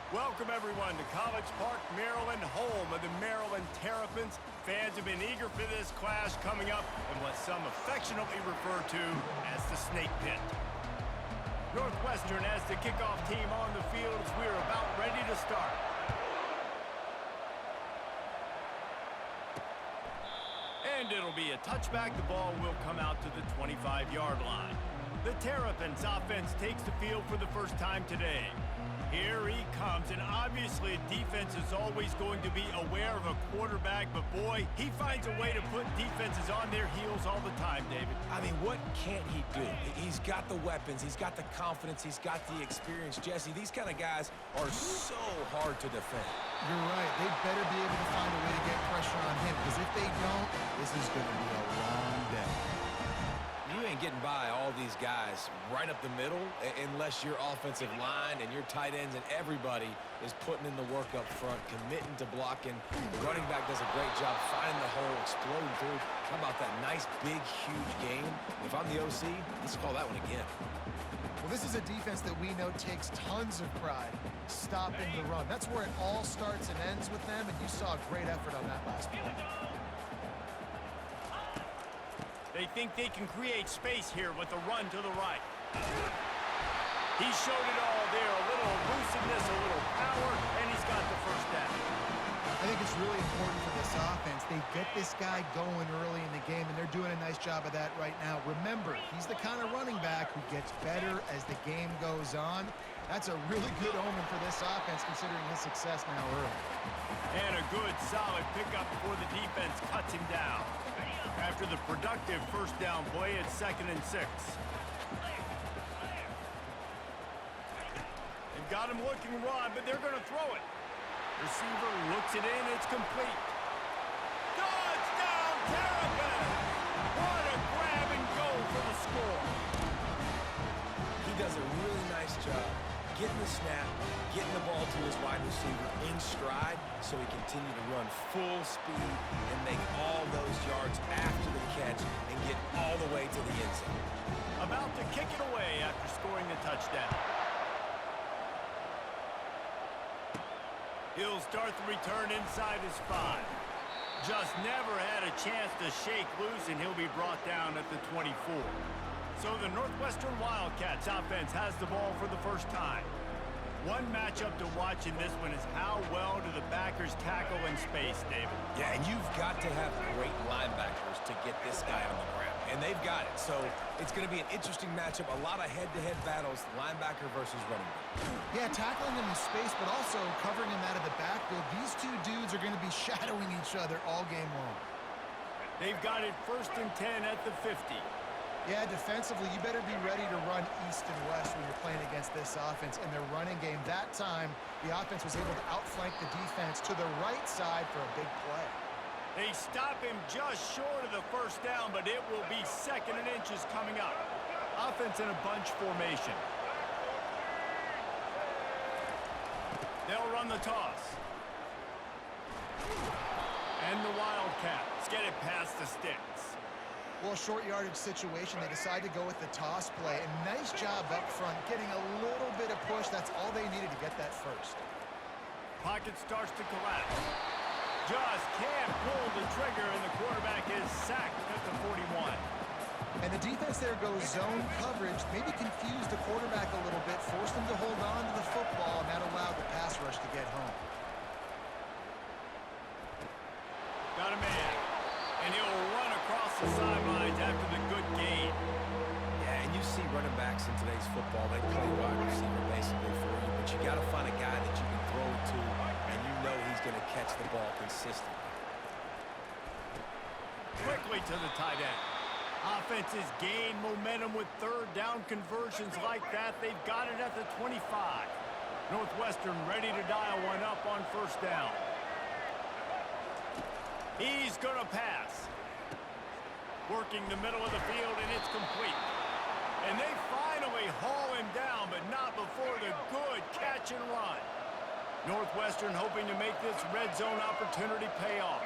Welcome, everyone, to College Park, Maryland, home of the Maryland Terrapins. Fans have been eager for this clash coming up in what some affectionately refer to as the Snake Pit. Northwestern as the kickoff team on the field as we are about ready to start. And it'll be a touchback. The ball will come out to the 25-yard line. The Terrapins offense takes the field for the first time today. Here he comes, and obviously defense is always going to be aware of a quarterback, but boy, he finds a way to put defenses on their heels all the time, David. I mean, what can't he do? He's got the weapons, he's got the confidence, he's got the experience. Jesse, these kind of guys are so hard to defend. You're right. They better be able to find a way to get pressure on him, because if they don't, this is going to be a long day. You ain't getting by all these guys right up the middle unless your offensive line and your tight ends and everybody is putting in the work up front, committing to blocking. The running back does a great job finding the hole, exploding through. How about that nice, big, huge game? If I'm the OC, let's call that one again. Well, this is a defense that we know takes tons of pride stopping the run. That's where it all starts and ends with them, and you saw a great effort on that last play. They think they can create space here with a run to the right. He showed it all there, a little elusiveness, a little power, and he's got the first down. I think it's really important for this offense. They get this guy going early in the game, and they're doing a nice job of that right now. Remember, he's the kind of running back who gets better as the game goes on. That's a really good omen for this offense, considering his success now early. And a good, solid pickup before the defense cuts him down. After the productive first down play, it's 2nd and 6. They've got him looking run, but they're going to throw it. Receiver looks it in, it's complete. Touchdown, Terrapins! What a grab and go for the score. He does a really nice job getting the snap, getting the ball to his wide receiver in stride so he continue to run full speed and make all those yards after the catch and get all the way to the end zone. About to kick it away after scoring the touchdown. He'll start the return inside his 5. Just never had a chance to shake loose, and he'll be brought down at the 24. So the Northwestern Wildcats offense has the ball for the first time. One matchup to watch in this one is how well do the backers tackle in space, David. Yeah, and you've got to have great linebackers to get this guy on the ground, and they've got it. So it's going to be an interesting matchup, a lot of head-to-head battles, linebacker versus running back. Yeah, tackling him in space, but also covering him out of the backfield. These two dudes are going to be shadowing each other all game long. They've got it 1st and 10 at the 50. Yeah, defensively, you better be ready to run east and west when you're playing against this offense. In their running game, that time, the offense was able to outflank the defense to the right side for a big play. They stop him just short of the first down, but it will be 2nd and inches coming up. Offense in a bunch formation. They'll run the toss. And the Wildcats get it past the sticks. Well, short yardage situation, they decide to go with the toss play. And nice job up front, getting a little bit of push. That's all they needed to get that first. Pocket starts to collapse. Just can't pull the trigger, and the quarterback is sacked at the 41. And the defense there goes zone coverage, maybe confused the quarterback a little bit, forced him to hold on to the football, and that allowed the pass rush to get home. Got a man, and he'll run across the sidelines after the good gain. Yeah, and you see running backs in today's football, they play wide receiver basically for you, but you got to find a guy that you can throw it to, and you know he's going to catch the ball consistently. Quickly to the tight end. Offenses gain momentum with 3rd down conversions like that. They've got it at the 25. Northwestern ready to dial one up on 1st down. He's going to pass. Working the middle of the field, and it's complete. And they finally haul him down, but not before the good catch and run. Northwestern hoping to make this red zone opportunity pay off.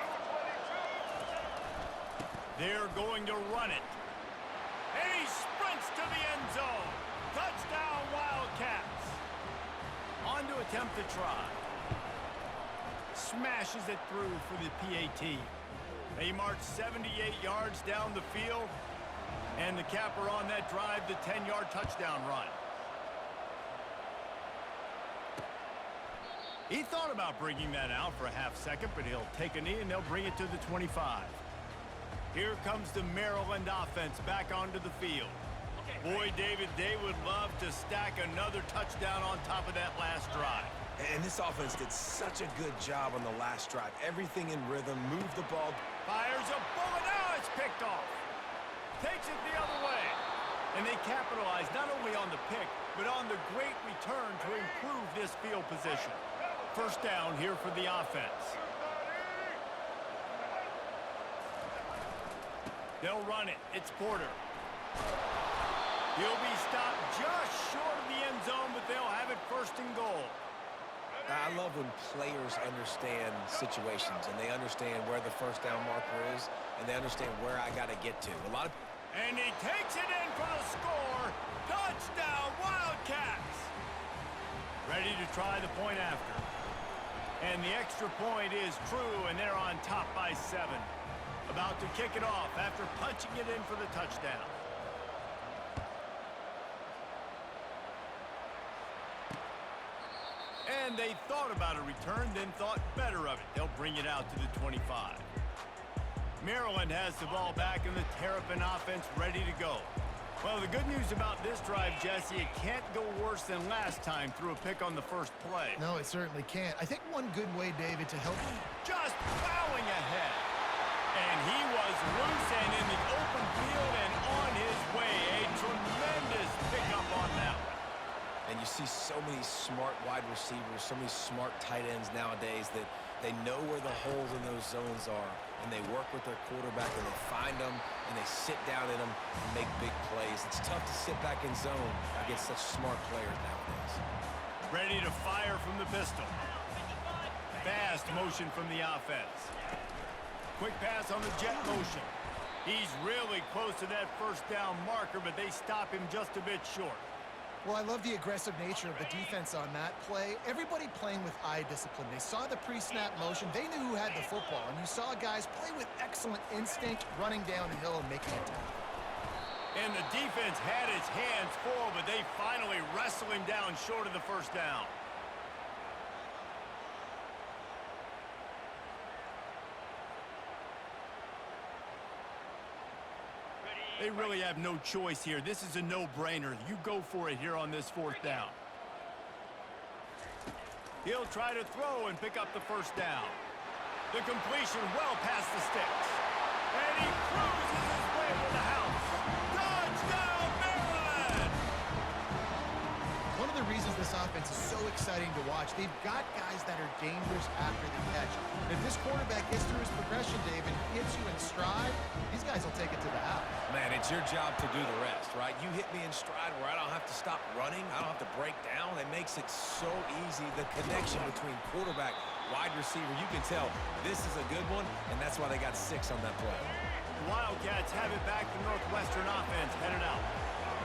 They're going to run it. And he sprints to the end zone. Touchdown, Wildcats. On to attempt to try. Smashes it through for the PAT. They march 78 yards down the field, and the capper on that drive, the 10-yard touchdown run. He thought about bringing that out for a half second, but he'll take a knee and they'll bring it to the 25. Here comes the Maryland offense back onto the field. Boy, David, they would love to stack another touchdown on top of that last drive. And this offense did such a good job on the last drive. Everything in rhythm, moved the ball. Fires a bullet. Now it's picked off. Takes it the other way. And they capitalize not only on the pick, but on the great return to improve this field position. First down here for the offense. They'll run it. It's Porter. He'll be stopped just short of the end zone, but they'll have it first and goal. I love when players understand situations and they understand where the first down marker is and they understand where I got to get to. And he takes it in for the score. Touchdown, Wildcats! Ready to try the point after. And the extra point is true, and they're on top by 7. About to kick it off after punching it in for the touchdown. And they thought about a return, then thought better of it. They'll bring it out to the 25. Maryland has the ball back and the Terrapin offense ready to go. Well, the good news about this drive, Jesse, it can't go worse than last time through a pick on the first play. No, it certainly can't. I think one good way, David, to help him. Just plowing ahead. And he was loose and in the open field and on his way. A tremendous pickup on that one. And you see so many smart wide receivers, so many smart tight ends nowadays that they know where the holes in those zones are, and they work with their quarterback, and they find them, and they sit down in them and make big plays. It's tough to sit back in zone against such smart players nowadays. Ready to fire from the pistol. Fast motion from the offense. Quick pass on the jet motion. He's really close to that first down marker, but they stop him just a bit short. Well, I love the aggressive nature of the defense on that play. Everybody playing with eye discipline. They saw the pre-snap motion. They knew who had the football. And you saw guys play with excellent instinct, running down the hill and making a tackle. And the defense had his hands full, but they finally wrestle him down short of the first down. They really have no choice here. This is a no-brainer. You go for it here on this fourth down. He'll try to throw and pick up the first down. The completion well past the sticks. And he cruises his way to the house. Touchdown, Maryland! One of the reasons this offense is so exciting to watch, they've got guys that are dangerous after the catch. If this quarterback gets through his progression, David, hits you in stride, these guys will take it to the house. Man, it's your job to do the rest, right? You hit me in stride where I don't have to stop running. I don't have to break down. It makes it so easy. The connection between quarterback, wide receiver, you can tell this is a good one, and that's why they got 6 on that play. The Wildcats have it back. The Northwestern offense headed out.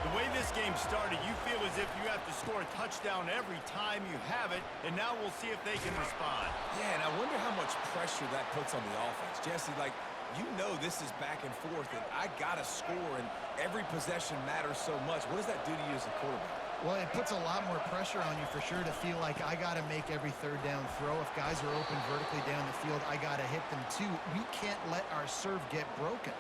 The way this game started, you feel as if you have to score a touchdown every time you have it, and now we'll see if they can respond. Yeah, and I wonder how much pressure that puts on the offense. Jesse, like, you know this is back and forth, and I got to score, and every possession matters so much. What does that do to you as a quarterback? Well, it puts a lot more pressure on you for sure to feel like I got to make every third down throw. If guys are open vertically down the field, I got to hit them too. We can't let our serve get broken.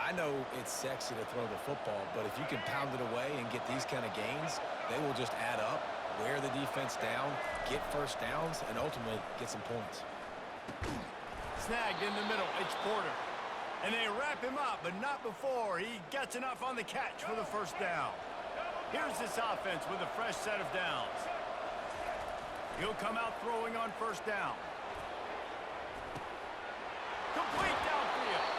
I know it's sexy to throw the football, but if you can pound it away and get these kind of gains, they will just add up, wear the defense down, get first downs, and ultimately get some points. Snagged in the middle, it's Porter. And they wrap him up, but not before he gets enough on the catch for the first down. Here's this offense with a fresh set of downs. He'll come out throwing on first down. Complete downfield.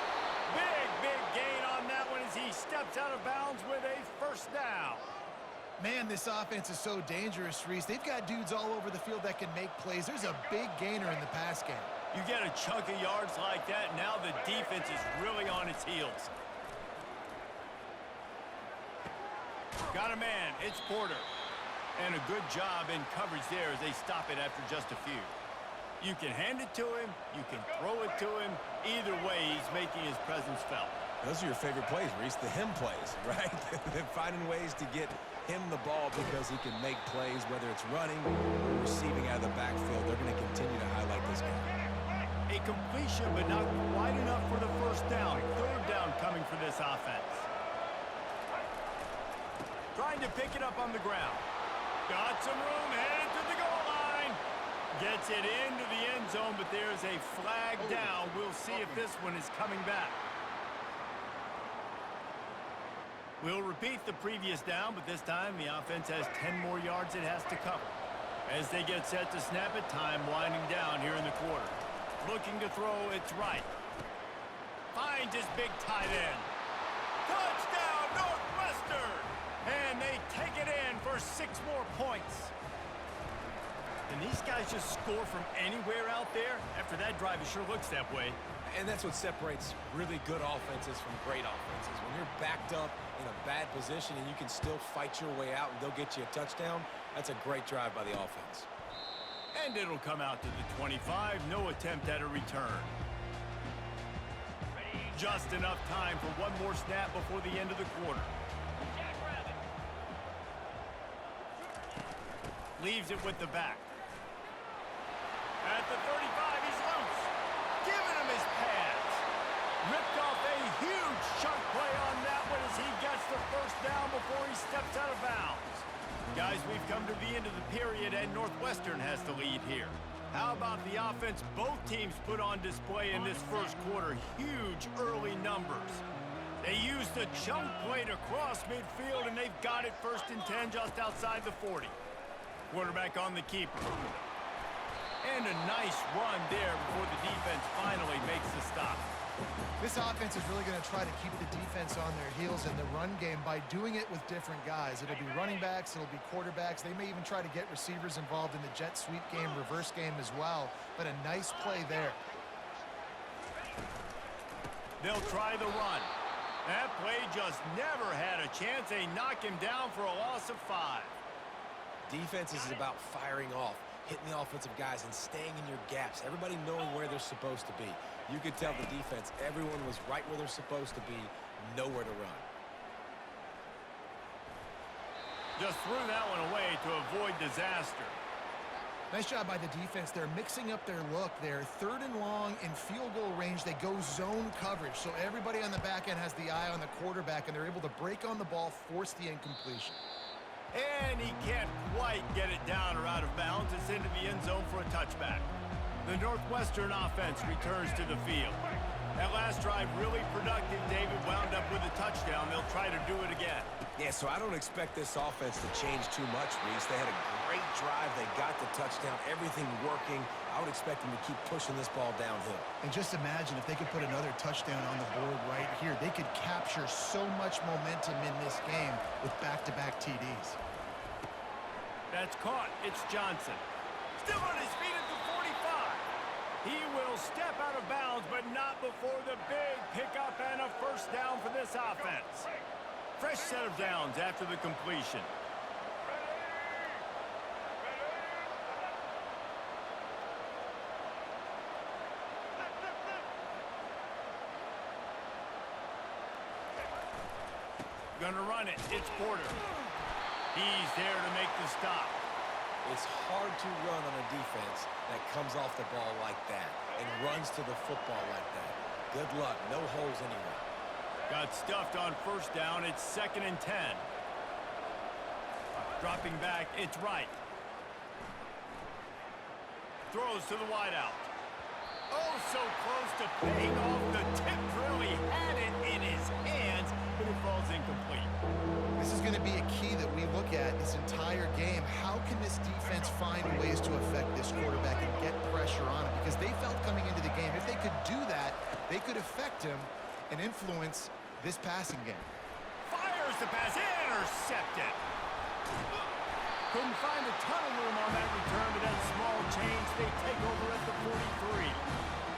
Big gain on that one as he steps out of bounds with a first down. Man, this offense is so dangerous, Reese. They've got dudes all over the field that can make plays. There's a big gainer in the pass game. You get a chunk of yards like that, now the defense is really on its heels. Got a man, it's Porter. And a good job in coverage there as they stop it after just a few. You can hand it to him, you can throw it to him. Either way, he's making his presence felt. Those are your favorite plays, Reese, the him plays, right? They're finding ways to get him the ball because he can make plays, whether it's running or receiving out of the backfield. They're going to continue to highlight this guy. A completion, but not quite enough for the first down. Third down coming for this offense. Trying to pick it up on the ground. Got some room, headed to the goal line. Gets it into the end zone, but there's a flag down. We'll see if this one is coming back. We'll repeat the previous down, but this time the offense has 10 more yards it has to cover. As they get set to snap it, time winding down here in the quarter. Looking to throw, it's right. Finds his big tight end. Touchdown, Northwestern! And they take it in for 6 more points. Can these guys just score from anywhere out there? After that drive, it sure looks that way. And that's what separates really good offenses from great offenses. When you're backed up in a bad position and you can still fight your way out and they'll get you a touchdown, that's a great drive by the offense. And it'll come out to the 25. No attempt at a return. Just enough time for one more snap before the end of the quarter. Leaves it with the back. At the 35, he's loose. Giving him his pads. Ripped off a huge chunk play on that one as he gets the first down before he steps out of bounds. Guys, we've come to the end of the period, and Northwestern has the lead here. How about the offense both teams put on display in this first quarter? Huge early numbers. They used a chunk play to cross midfield, and they've got it 1st and 10 just outside the 40. Quarterback on the keeper. And a nice run there before the defense finally makes the stop. This offense is really going to try to keep the defense on their heels in the run game by doing it with different guys. It'll be running backs, it'll be quarterbacks. They may even try to get receivers involved in the jet sweep game, reverse game as well. But a nice play there. They'll try the run. That play just never had a chance. They knock him down for a loss of 5. Defense is about firing off, hitting the offensive guys and staying in your gaps. Everybody knowing where they're supposed to be. You could tell the defense, everyone was right where they're supposed to be, nowhere to run. Just threw that one away to avoid disaster. Nice job by the defense. They're mixing up their look there. 3rd and long in field goal range. They go zone coverage. So everybody on the back end has the eye on the quarterback, and they're able to break on the ball, force the incompletion. And he can't quite get it down or out of bounds. It's into the end zone for a touchback. The Northwestern offense returns to the field. That last drive really productive. David wound up with a touchdown. They'll try to do it again. Yeah, so I don't expect this offense to change too much, Reese. They had a great drive. They got the touchdown. Everything working. I would expect them to keep pushing this ball downhill. And just imagine if they could put another touchdown on the board right here. They could capture so much momentum in this game with back-to-back TDs. That's caught. It's Johnson. Still on his feet at the 45. He will step out of bounds, but not before the big pickup and a first down for this offense. Fresh set of downs after the completion. Gonna run it. It's Porter. He's there to make the stop. It's hard to run on a defense that comes off the ball like that and runs to the football like that. Good luck. No holes anywhere. Got stuffed on first down. It's 2nd and 10. Dropping back. It's right. Throws to the wideout. Oh, so close to paying off. The tip really had it in his hands, but it falls incomplete. This is going to be a key that we look at this entire game. How can this defense find ways to affect this quarterback and get pressure on him? Because they felt coming into the game, if they could do that, they could affect him and influence this passing game. Fires the pass, intercepted. Couldn't find a ton of room on that return to that small change. They take over at the 43.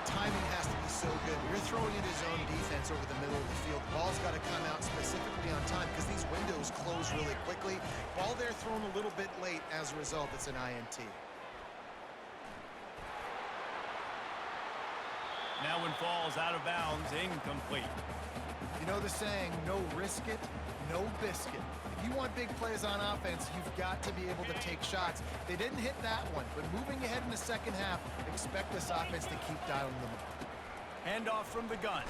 Timing has to be so so good. You're throwing in his own defense over the middle of the field. The ball's got to come out specifically on time because these windows close really quickly. Ball there thrown a little bit late. As a result, it's an INT. That one falls out of bounds, incomplete. You know the saying, no risk it, no biscuit. If you want big plays on offense, you've got to be able to take shots. They didn't hit that one, but moving ahead in the second half, expect this offense to keep dialing them up. Handoff from the gun.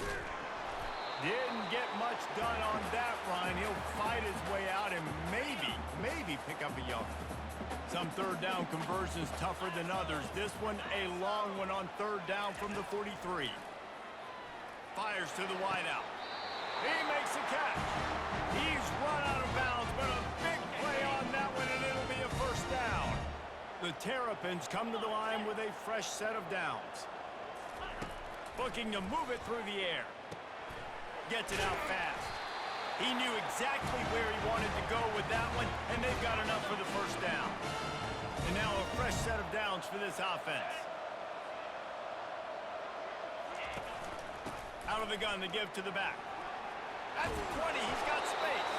Didn't get much done on that run. He'll fight his way out and maybe pick up a yard. Some third down conversions tougher than others. This one a long one on third down from the 43. Fires to the wideout. He makes a catch. He's run out of bounds, but a big play on that one, and it'll be a first down. The Terrapins come to the line with a fresh set of downs. Looking to move it through the air. Gets it out fast. He knew exactly where he wanted to go with that one, and they've got enough for the first down. And now a fresh set of downs for this offense. Out of the gun to give to the back. At the 20, he's got space.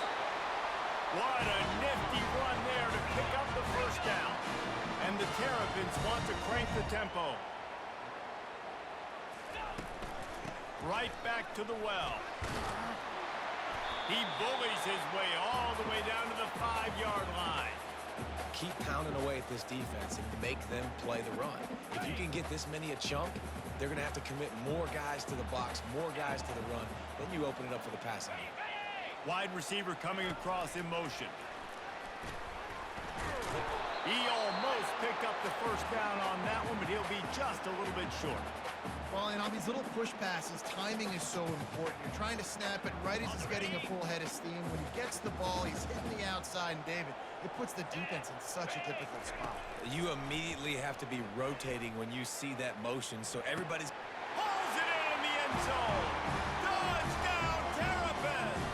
What a nifty run there to pick up the first down. And the Terrapins want to crank the tempo. Right back to the well. He bullies his way all the way down to the 5-yard line. Keep pounding away at this defense and make them play the run. If you can get this many a chunk, they're going to have to commit more guys to the box, more guys to the run. Then you open it up for the passing game. Wide receiver coming across in motion. He almost picked up the first down on that one, but he'll be just a little bit short. Well, and on these little push passes, timing is so important. You're trying to snap it right as he's getting a full head of steam. When he gets the ball, he's hitting the outside, and David, it puts the defense in such a difficult spot. You immediately have to be rotating when you see that motion, so everybody's... Pulls it in the end zone. Touchdown, Terrapins!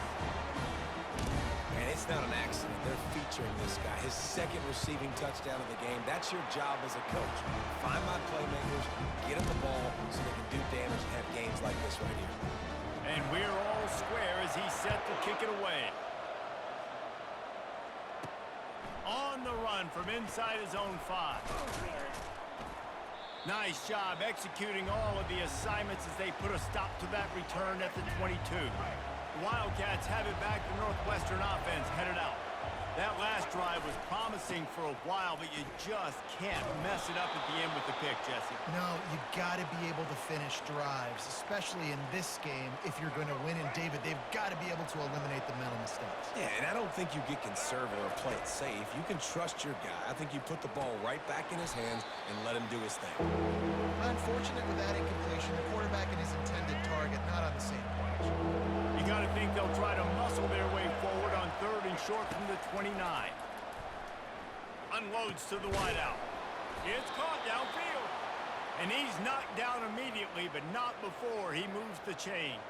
And it's not an accident. They're featuring this guy. His second receiving touchdown of the game. That's your job as a coach. Find my playmakers, get them the ball so they can do damage and have games like this right here. And we're all square as he's set to kick it away. On the run from inside his own 5. Nice job executing all of the assignments as they put a stop to that return at the 22. The Wildcats have it back. The Northwestern offense headed out. That last drive was promising for a while, but you just can't mess it up at the end with the pick, Jesse. No, you got to be able to finish drives, especially in this game if you're going to win. And David, they've got to be able to eliminate the mental mistakes. Yeah, and I don't think you get conservative or play it safe. You can trust your guy. I think you put the ball right back in his hands and let him do his thing. Unfortunate with that incompletion, the quarterback and his intended target not on the same page. You got to think they'll try to muscle their way forward on 3rd and short from the 29. Unloads to the wideout. It's caught downfield. And he's knocked down immediately, but not before he moves the chains.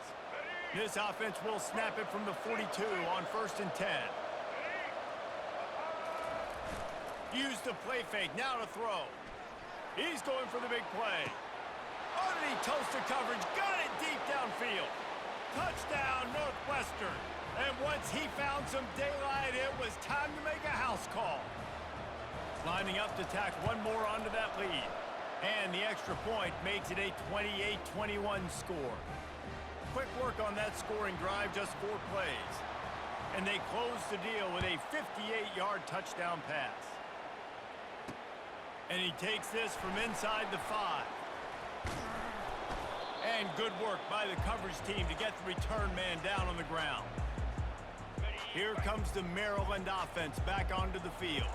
This offense will snap it from the 42 on 1st and 10. Use the play fake, now to throw. He's going for the big play. Underneath toaster coverage, got it deep downfield. Touchdown, Northwestern. And once he found some daylight, it was time to make a house call. Lining up to tack one more onto that lead. And the extra point makes it a 28-21 score. Quick work on that scoring drive, just 4 plays. And they close the deal with a 58-yard touchdown pass. And he takes this from inside the 5. And good work by the coverage team to get the return man down on the ground. Here comes the Maryland offense back onto the field.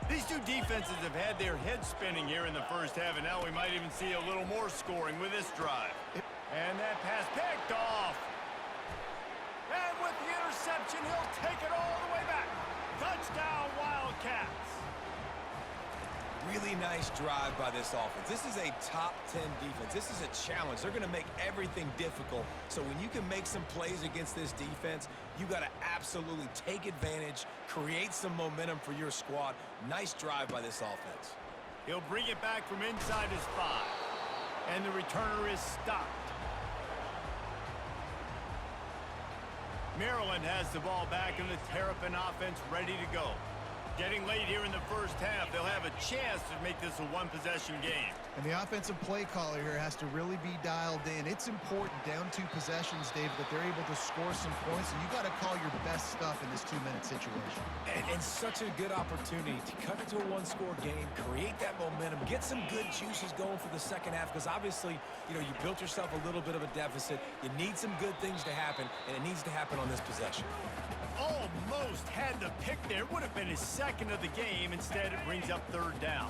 These two defenses have had their heads spinning here in the first half, and now we might even see a little more scoring with this drive. And that pass picked off. And with the interception, he'll take it all the way back. Touchdown, Wildcats. Really nice drive by this offense. This is a top 10 defense. This is a challenge. They're going to make everything difficult. So when you can make some plays against this defense, you got to absolutely take advantage, create some momentum for your squad. Nice drive by this offense. He'll bring it back from inside his 5. And the returner is stopped. Maryland has the ball back and the Terrapin offense ready to go. Getting late here in the first half, they'll have a chance to make this a one-possession game. And the offensive play caller here has to really be dialed in. It's important, down 2 possessions, David, that they're able to score some points. And you got to call your best stuff in this 2-minute situation. And such a good opportunity to cut into a one-score game, create that momentum, get some good juices going for the second half. Because obviously, you built yourself a little bit of a deficit. You need some good things to happen, and it needs to happen on this possession. Almost had the pick there. Would have been his second of the game. Instead, it brings up third down.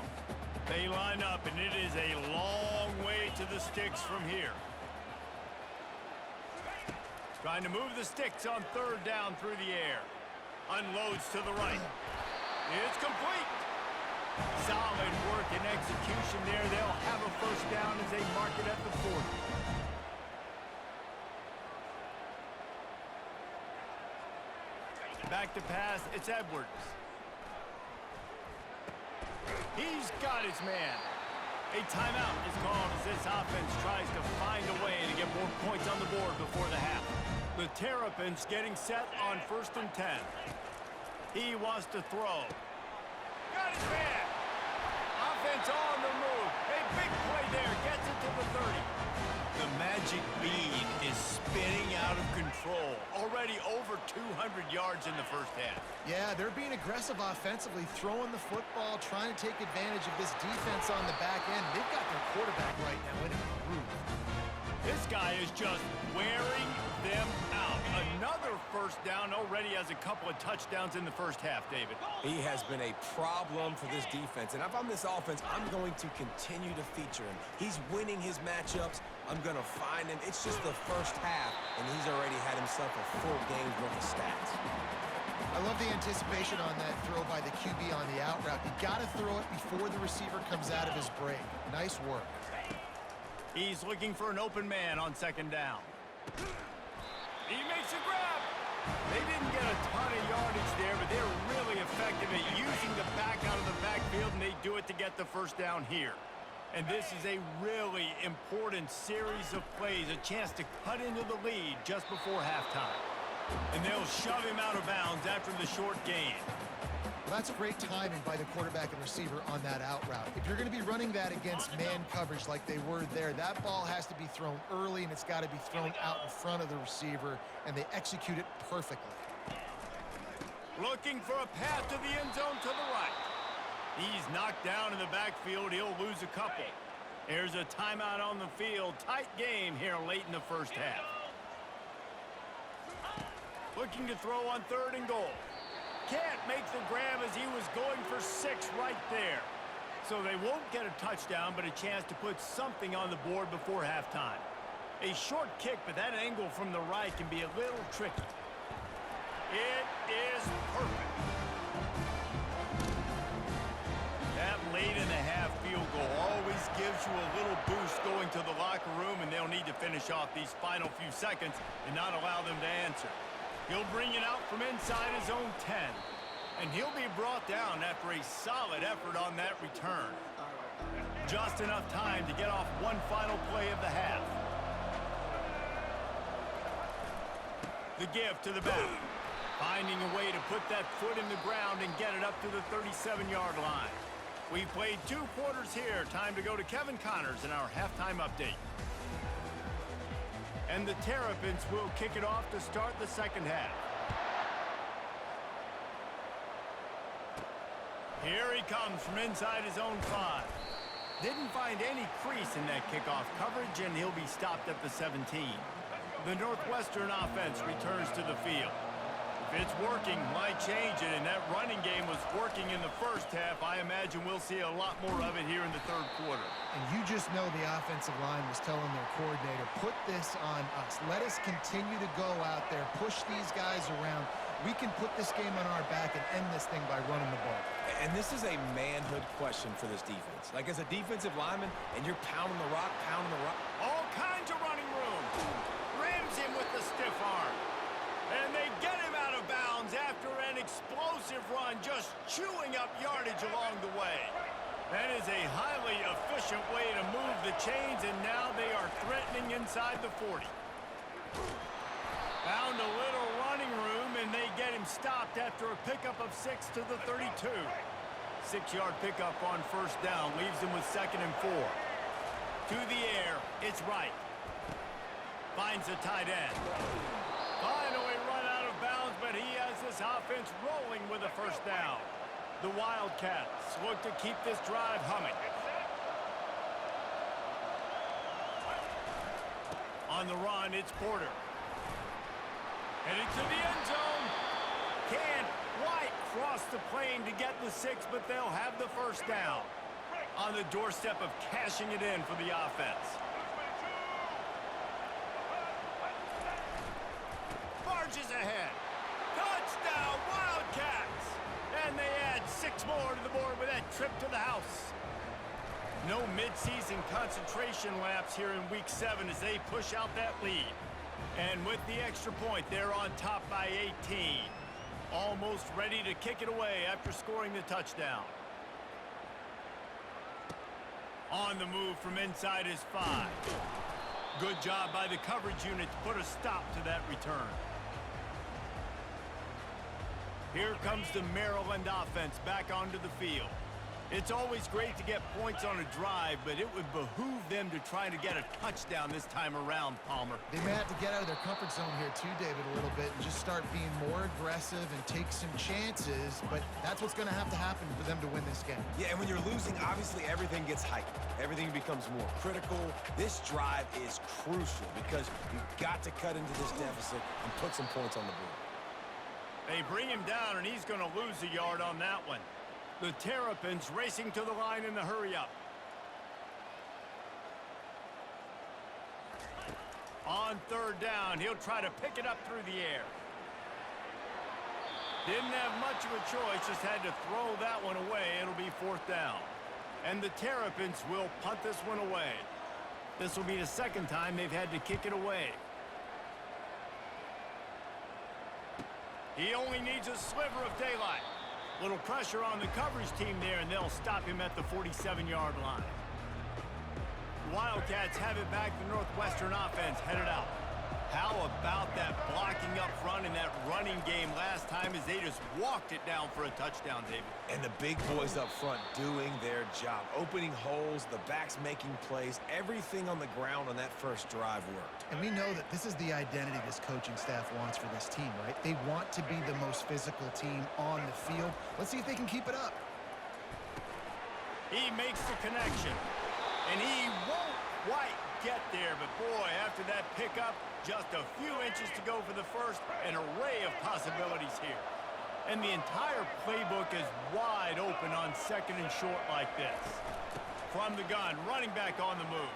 They line up, and it is a long way to the sticks from here. Trying to move the sticks on third down through the air. Unloads to the right. It's complete. Solid work and execution there. They'll have a first down as they mark it at the 40. Back to pass, it's Edwards. He's got his man. A timeout is called as this offense tries to find a way to get more points on the board before the half. The Terrapins getting set on 1st and 10. He wants to throw. Got his man. Offense on the move. A big play there. Gets it to the 30. The magic bean is spinning out of control. Already over 200 yards in the first half. Yeah, they're being aggressive offensively, throwing the football, trying to take advantage of this defense on the back end. They've got their quarterback right now in a groove. This guy is just wearing them out. Another first down, already has a couple of touchdowns in the first half, David. He has been a problem for this defense. And if I'm this offense, I'm going to continue to feature him. He's winning his matchups. I'm going to find him. It's just the first half, and he's already had himself a full game's worth of stats. I love the anticipation on that throw by the QB on the out route. You got to throw it before the receiver comes out of his break. Nice work. He's looking for an open man on second down. He makes a grab. They didn't get a ton of yardage there, but they're really effective at using the back out of the backfield, and they do it to get the first down here. And this is a really important series of plays, a chance to cut into the lead just before halftime. And they'll shove him out of bounds after the short gain. Well, that's great timing by the quarterback and receiver on that out route. If you're going to be running that against man coverage like they were there, that ball has to be thrown early, and it's got to be thrown out in front of the receiver, and they execute it perfectly. Looking for a pass to the end zone to the right. He's knocked down in the backfield. He'll lose a couple. There's a timeout on the field. Tight game here late in the first half. Looking to throw on 3rd and goal. Can't make the grab as he was going for 6 right there. So they won't get a touchdown, but a chance to put something on the board before halftime. A short kick, but that angle from the right can be a little tricky. It is perfect. That late in the half field goal always gives you a little boost going to the locker room, and they'll need to finish off these final few seconds and not allow them to answer. He'll bring it out from inside his own 10. And he'll be brought down after a solid effort on that return. Just enough time to get off one final play of the half. The give to the back. Finding a way to put that foot in the ground and get it up to the 37-yard line. We've played 2 quarters here. Time to go to Kevin Connors in our halftime update. And the Terrapins will kick it off to start the second half. Here he comes from inside his own 5. Didn't find any crease in that kickoff coverage, and he'll be stopped at the 17. The Northwestern offense returns to the field. If it's working, might change it, and that running game was working in the first half. I imagine we'll see a lot more of it here in the 3rd quarter. And you just know the offensive line was telling their coordinator, put this on us. Let us continue to go out there, push these guys around. We can put this game on our back and end this thing by running the ball. And this is a manhood question for this defense. Like, as a defensive lineman, and you're pounding the rock. All kinds of running room. Rams him with the stiff arm. And they get him out of bounds after an explosive run, just chewing up yardage along the way. That is a highly efficient way to move the chains, and now they are threatening inside the 40. Found a little running running room, and they get him stopped after a pickup of 6 to the 32. 6-yard pickup on first down leaves him with 2nd and 4. To the air, it's Wright. Finds a tight end. Finally run out of bounds, but he has this offense rolling with a first down. The Wildcats look to keep this drive humming. On the run, it's Porter. Heading to the end zone. Can't quite cross the plane to get the 6, but they'll have the first down. On the doorstep of cashing it in for the offense. Barges ahead. Touchdown, Wildcats! And they add 6 more to the board with that trip to the house. No midseason concentration laps here in Week 7 as they push out that lead. And with the extra point, they're on top by 18. Almost ready to kick it away after scoring the touchdown. On the move from inside is 5. Good job by the coverage unit to put a stop to that return. Here comes the Maryland offense back onto the field. It's always great to get points on a drive, but it would behoove them to try to get a touchdown this time around, Palmer. They may have to get out of their comfort zone here too, David, a little bit and just start being more aggressive and take some chances, but that's what's going to happen for them to win this game. Yeah, and when you're losing, obviously everything gets heightened. Everything becomes more critical. This drive is crucial because you've got to cut into this deficit and put some points on the board. They bring him down, and he's going to lose a yard on that one. The Terrapins racing to the line in the hurry-up. On 3rd down, he'll try to pick it up through the air. Didn't have much of a choice, just had to throw that one away. It'll be 4th down. And the Terrapins will punt this one away. This will be the 2nd time they've had to kick it away. He only needs a sliver of daylight. Little pressure on the coverage team there, and they'll stop him at the 47-yard line. Wildcats have it back. The Northwestern offense headed out. How about that blocking up front in that running game last time as they just walked it down for a touchdown, David? And the big boys up front doing their job. Opening holes, the backs making plays. Everything on the ground on that first drive worked. And we know that this is the identity this coaching staff wants for this team, right? They want to be the most physical team on the field. Let's see if they can keep it up. He makes the connection, and he won't quite get there, but boy, after that pickup, just a few inches to go for the first, an array of possibilities here. And the entire playbook is wide open on 2nd and short like this. From the gun, running back on the move.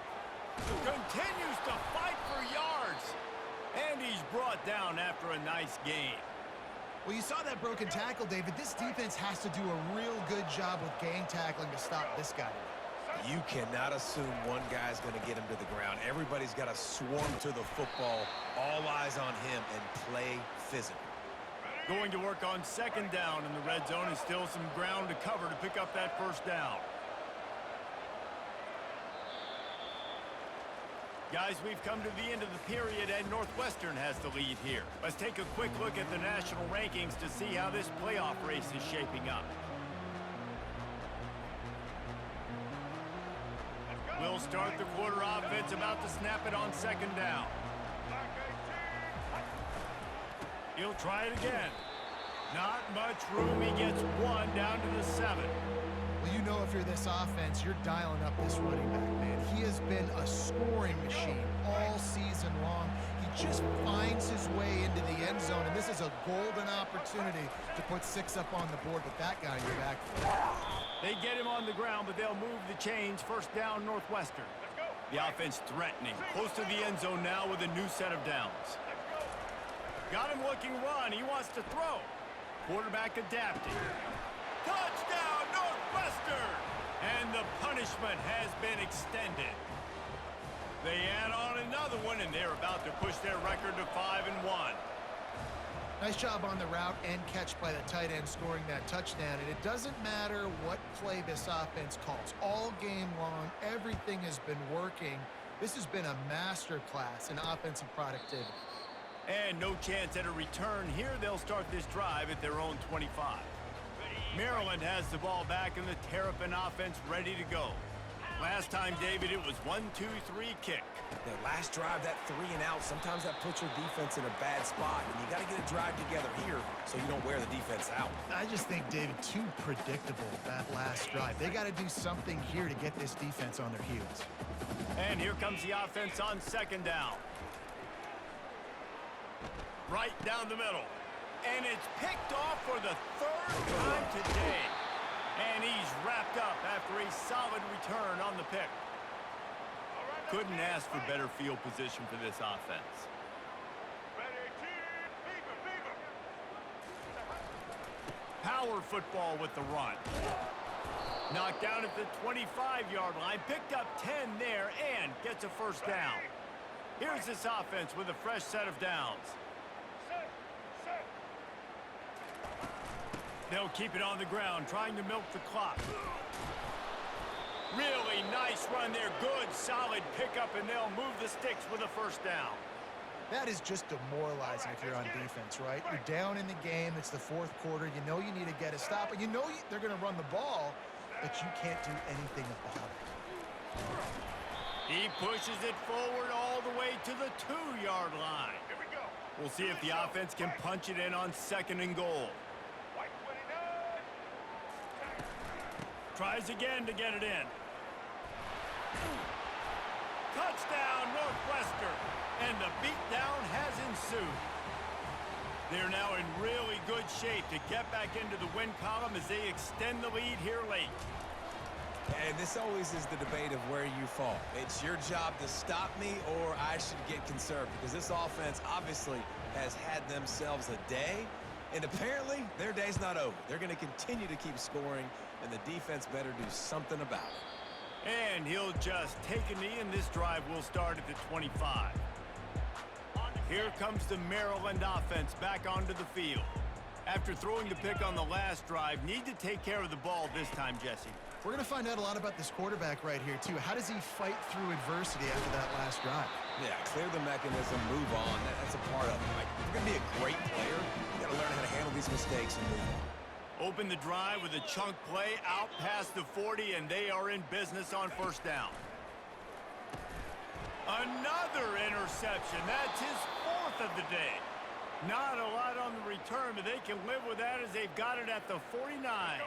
Continues to fight for yards. And he's brought down after a nice gain. Well, you saw that broken tackle, David. This defense has to do a real good job with gang tackling to stop this guy. You cannot assume one guy's going to get him to the ground. Everybody's got to swarm to the football, all eyes on him, and play physical. Going to work on 2nd down in the red zone, and still some ground to cover to pick up that first down. Guys, we've come to the end of the period, and Northwestern has the lead here. Let's take a quick look at the national rankings to see how this playoff race is shaping up. We'll start the quarter offense, about to snap it on 2nd down. He'll try it again. Not much room. He gets 1 down to the 7. Well, you know if you're this offense, you're dialing up this running back, man. He has been a scoring machine all season long. He just finds his way into the end zone, and this is a golden opportunity to put 6 up on the board with that guy in your backfield. They get him on the ground, but they'll move the chains. 1st down, Northwestern. The offense threatening. Close to the end zone now with a new set of downs. Got him looking run. He wants to throw. Quarterback adapting. Touchdown, Northwestern! And the punishment has been extended. They add on another one, and they're about to push their record to 5-1. Nice job on the route and catch by the tight end scoring that touchdown. And it doesn't matter what play this offense calls. All game long, everything has been working. This has been a master class in offensive productivity. And no chance at a return here. They'll start this drive at their own 25. Maryland has the ball back and the Terrapin offense ready to go. Last time, David, it was 1-2-3 kick. The last drive, that 3 and out, sometimes that puts your defense in a bad spot, and you got to get a drive together here so you don't wear the defense out. I just think, David, too predictable, that last drive. They got to do something here to get this defense on their heels. And here comes the offense on second down. Right down the middle. And it's picked off for the third time today. And he's wrapped up after a solid return on the pick. Couldn't ask for better field position for this offense. Power football with the run. Knocked down at the 25-yard line. Picked up 10 there and gets a first down. Here's this offense with a fresh set of downs. They'll keep it on the ground, trying to milk the clock. Really nice run there. Good, solid pickup, and they'll move the sticks with a first down. That is just demoralizing if you're on defense, right? You're down in the game. It's the fourth quarter. You know you need to get a stop, and you know they're going to run the ball, but you can't do anything about it. He pushes it forward all the way to the 2-yard line. Here we go. We'll see if the offense can punch it in on second and goal. Tries again to get it in. Touchdown, Northwestern. And the beatdown has ensued. They're now in really good shape to get back into the win column as they extend the lead here late. And this always is the debate of where you fall. It's your job to stop me or I should get conserved, because this offense obviously has had themselves a day, and apparently their day's not over. They're going to continue to keep scoring, and the defense better do something about it. And he'll just take a knee, and this drive will start at the 25. Here comes the Maryland offense back onto the field. After throwing the pick on the last drive, need to take care of the ball this time, Jesse. We're going to find out a lot about this quarterback right here, too. How does he fight through adversity after that last drive? Yeah, clear the mechanism, move on. That's a part of it. Like, if you're going to be a great player, you got to learn how to handle these mistakes and move on. Open the drive with a chunk play out past the 40, and they are in business on first down. Another interception. That's his fourth of the day. Not a lot on the return, but they can live with that as they've got it at the 49.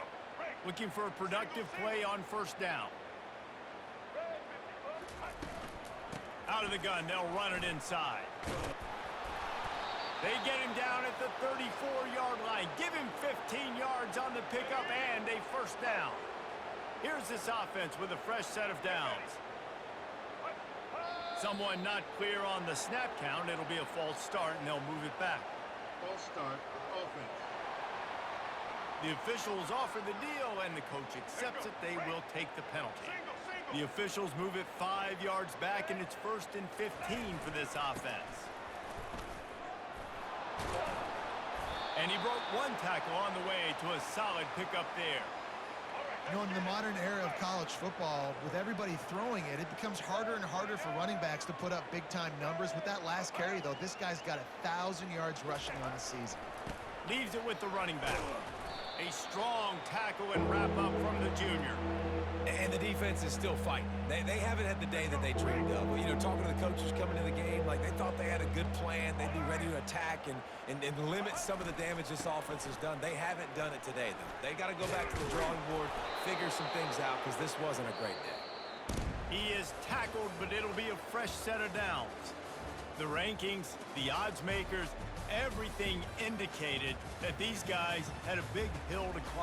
Looking for a productive play on first down. Out of the gun, they'll run it inside. They get him down at the 34-yard line. Give him 15 yards on the pickup and a first down. Here's this offense with a fresh set of downs. Someone not clear on the snap count. It'll be a false start, and they'll move it back. False start, offense. The officials offer the deal, and the coach accepts it. They will take the penalty. The officials move it 5 yards back, and it's 1st and 15 for this offense. And he broke one tackle on the way to a solid pickup there. You know, in the modern era of college football, with everybody throwing it, it becomes harder and harder for running backs to put up big-time numbers. With that last carry, though, this guy's got 1,000 yards rushing on the season. Leaves it with the running back. A strong tackle and wrap-up from the junior. And the defense is still fighting. They haven't had the day that they dreamed of. You know, talking to the coaches coming to the game, like they thought they had a good plan. They'd be ready to attack and limit some of the damage this offense has done. They haven't done it today, though. They got to go back to the drawing board, figure some things out, because this wasn't a great day. He is tackled, but it'll be a fresh set of downs. The rankings, the odds makers, everything indicated that these guys had a big hill to climb.